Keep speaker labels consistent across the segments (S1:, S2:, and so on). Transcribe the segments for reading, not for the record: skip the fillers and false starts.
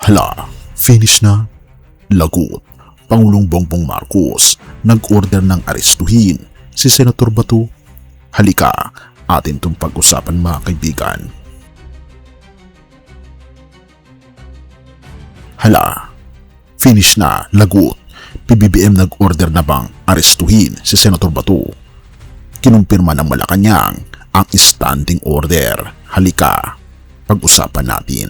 S1: Hala, finish na? Lagot, Pangulong Bongbong Marcos nag-order ng arestuhin si Senator Bato. Halika, atin itong pag-usapan mga kaibigan. Hala, finish na, lagot. PBBM nag-order na bang arestuhin si Senator Bato? Kinumpirma ng Malacanang ang standing order. Halika, pag-usapan natin.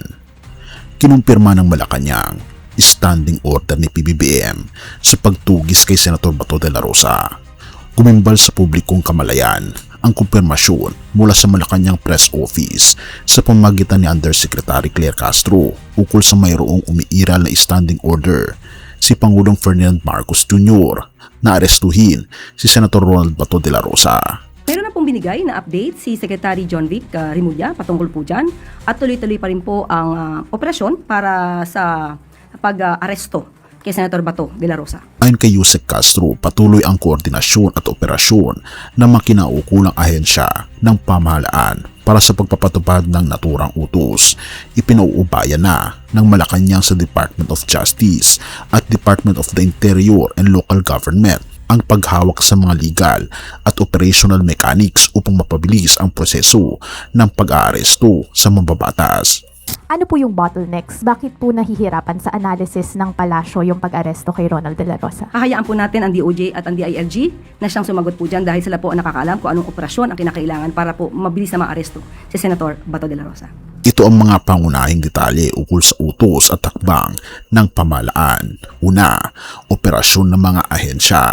S1: Kinumpirma ng Malacanang standing order ni PBBM sa pagtugis kay Senator Bato de la Rosa. Gumimbal sa publikong kamalayan ang kumpirmasyon mula sa Malacanang Press Office sa pamamagitan ni Undersecretary Claire Castro ukol sa mayroong umiiral na standing order si Pangulong Ferdinand Marcos Jr. na arestuhin si Senator Ronald Bato de la Rosa.
S2: Meron na pong binigay na update si Secretary John Vic Remulla patungkol po dyan at tuloy-tuloy pa rin po ang operasyon para sa pag-aresto kay Senator Bato de la Rosa.
S1: Ayon kay Yusek Castro, patuloy ang koordinasyon at operasyon ng mga kinaukulang ahensya ng pamahalaan para sa pagpapatupad ng naturang utos. Ipinauubaya na ng Malacanang sa Department of Justice at Department of the Interior and Local Government ang paghawak sa mga legal at operational mechanics upang mapabilis ang proseso ng pag-aaresto sa mambabatas.
S3: Ano po yung bottlenecks? Bakit po nahihirapan sa analysis ng palasyo yung pag-aresto kay Ronald de la Rosa?
S2: Hahayaan po natin ang DOJ at ang DILG na siyang sumagot po dyan dahil sila po ang nakakaalam kung anong operasyon ang kinakailangan para po mabilis na maaresto si Senator Bato de la Rosa.
S1: Ito ang mga pangunahing detalye ukol sa utos at takbang ng pamahalaan. Una, operasyon ng mga ahensya.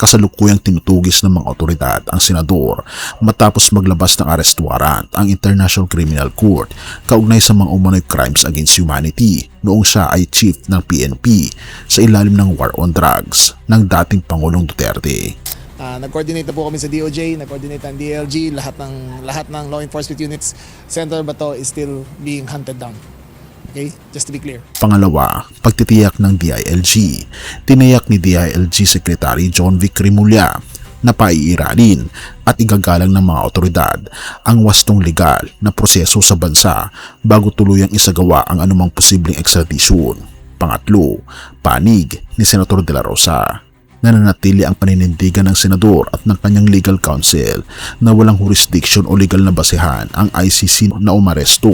S1: Kasalukuyang tinutugis ng mga otoridad ang senador matapos maglabas ng arrest warrant ang International Criminal Court kaugnay sa mga umano'y crimes against humanity noong siya ay chief ng PNP sa ilalim ng war on drugs ng dating Pangulong Duterte.
S4: Nag-coordinate na po kami sa DOJ, nag-coordinate ang DLG, lahat ng law enforcement units. Senator Bato is still being hunted down. Okay? Just to be clear.
S1: Pangalawa, pagtitiyak ng DILG. Tinayak ni DILG Secretary John Vic Remulla na paiiralin at igagalang ng mga otoridad ang wastong legal na proseso sa bansa bago tuluyang isagawa ang anumang posibleng extradition. Pangatlo, panig ni Senator de la Rosa. Nananatili ang paninindigan ng senador at ng kanyang legal counsel na walang jurisdiction o legal na basehan ang ICC na umaresto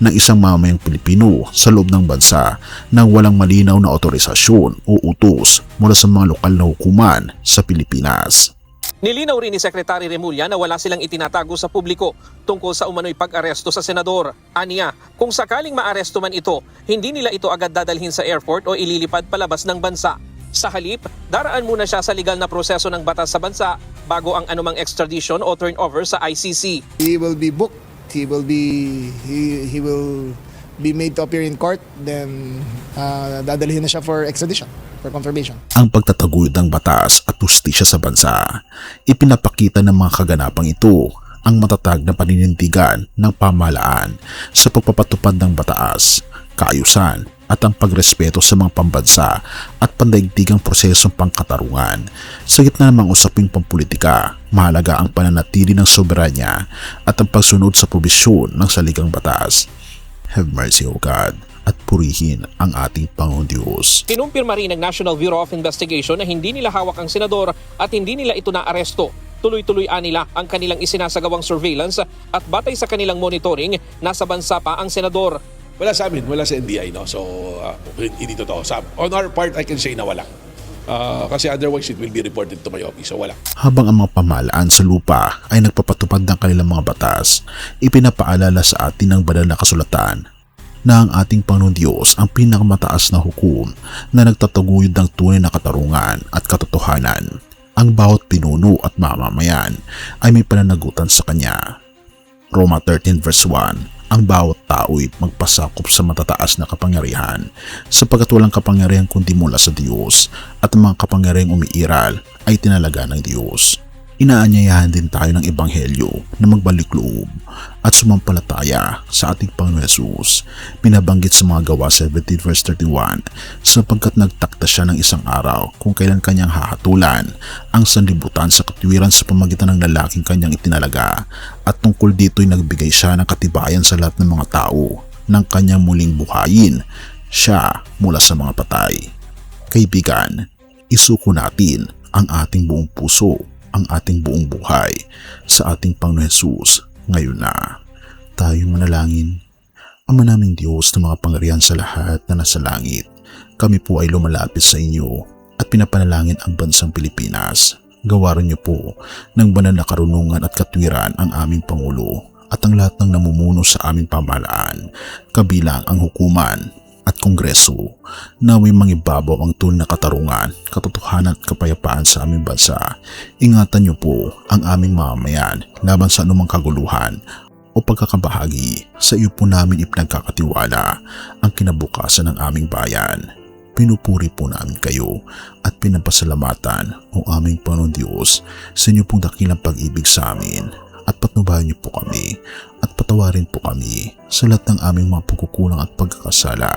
S1: ng isang mamayang Pilipino sa loob ng bansa nang walang malinaw na otorisasyon o utos mula sa mga lokal na hukuman sa Pilipinas.
S5: Nilinaw rin ni Secretary Remulla na wala silang itinatago sa publiko tungkol sa umano'y pag-aresto sa senador. Aniya, kung sakaling maaresto man ito, hindi nila ito agad dadalhin sa airport o ililipad palabas ng bansa. Sa halip, daraan muna siya sa legal na proseso ng batas sa bansa bago ang anumang extradition o turnover sa ICC.
S4: He will be booked. He will be made to appear in court. Then dadalhin na siya for extradition, for confirmation.
S1: Ang pagtataguyod ng batas at hustisya sa bansa, ipinapakita ng mga kaganapang ito ang matatag na paninindigan ng pamahalaan sa pagpapatupad ng batas, kaayusan at ang pagrespeto sa mga pambansa at pandaigdigang prosesong pangkatarungan. Sa gitna ng mga usaping pampolitika, mahalaga ang pananatili ng soberanya at ang pagsunod sa probisyon ng saligang batas. Have mercy, O God, at purihin ang ating Panginoong Diyos.
S5: Kinumpirma rin ng National Bureau of Investigation na hindi nila hawak ang senador at hindi nila ito na-aresto. Tuloy-tuloy nila ang kanilang isinasagawang surveillance at batay sa kanilang monitoring, nasa bansa pa ang senador.
S6: Wala sa amin, wala sa NBI, no? So, hindi totoo. On our part, I can say na wala. Kasi otherwise, it will be reported to my office. So, wala.
S1: Habang ang mga pamahalaan sa lupa ay nagpapatupad ng kanilang mga batas, ipinapaalala sa atin ng banal na kasulatan na ang ating Panginoon Diyos ang pinakamataas na hukom na nagtataguyod ng tunay na katarungan at katotohanan. Ang bawat pinuno at mamamayan ay may pananagutan sa Kanya. Roma 13 verse 1. Ang bawat tao'y magpasakop sa matataas na kapangyarihan sapagkat walang kapangyarihan kundi mula sa Diyos at ang mga kapangyarihang umiiral ay tinalaga ng Diyos. Inaanyayahan din tayo ng Ebanghelyo na magbalik loob at sumampalataya sa ating Panginoon Hesus. Binabanggit sa mga Gawa 17 verse 31 sapagkat nagtakda siya ng isang araw kung kailan kanyang hahatulan ang sanlibutan sa katwiran sa pamagitan ng lalaking kanyang itinalaga, at tungkol dito'y nagbigay siya ng katibayan sa lahat ng mga tao ng kanyang muling buhayin siya mula sa mga patay. Kaibigan, isuko natin ang ating buong puso, ang ating buong buhay sa ating Panginoon Hesus ngayon na. Tayo manalangin. Ama naming Diyos na mga pangyarihan sa lahat na nasa langit, kami po ay lumalapit sa inyo at pinapanalangin ang bansang Pilipinas. Gawaran niyo po ng banal na karunungan at katwiran ang aming Pangulo at ang lahat ng namumuno sa aming pamahalaan, kabilang ang hukuman at Kongreso, naway mangibabaw ang tunay na katarungan, katotohanan at kapayapaan sa aming bansa. Ingatan niyo po ang aming mamamayan laban sa anumang kaguluhan o pagkakabahagi. Sa iyo po namin ipinagkakatiwala ang kinabukasan ng aming bayan. Pinupuri po namin kayo at pinapasalamatan o aming Panginoon Diyos sa inyo pong dakilang pag-ibig sa amin, at patnubayan niyo po kami at patawarin po kami sa lahat ng aming mga pagkukulang at pagkakasala.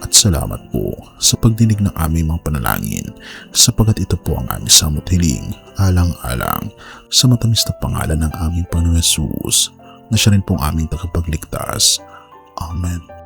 S1: At salamat po sa pagdinig ng aming mga panalangin, sapagkat ito po ang aming samot hiling, alang-alang sa matamis na pangalan ng aming Panginoon Hesus, na siya rin pong aming tagapagligtas. Amen.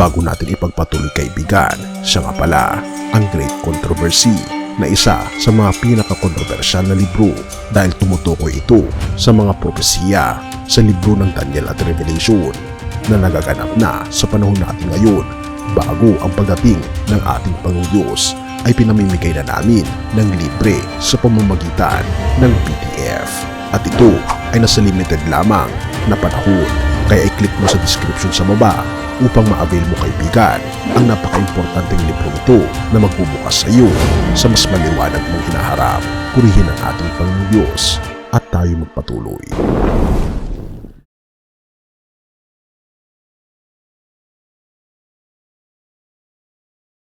S1: Bago natin ipagpatuloy, kaibigan, siya nga pala ang Great Controversy, na isa sa mga pinaka-kontrobersyal na libro dahil tumutukoy ito sa mga propesiya sa libro ng Daniel at Revelation na nagaganap na sa panahon natin ngayon, bago ang pagdating ng ating Panginoong Diyos ay pinamimigay na namin ng libre sa pamamagitan ng PDF. At ito ay nasa limited lamang na panahon, kaya i-click mo sa description sa baba upang ma-avail mo, kaibigan, ang napaka-importanteng libro ito na magbubukas sa iyo sa mas maliwanag mong hinaharap. Purihin ang ating Panginoong Diyos at tayo magpatuloy.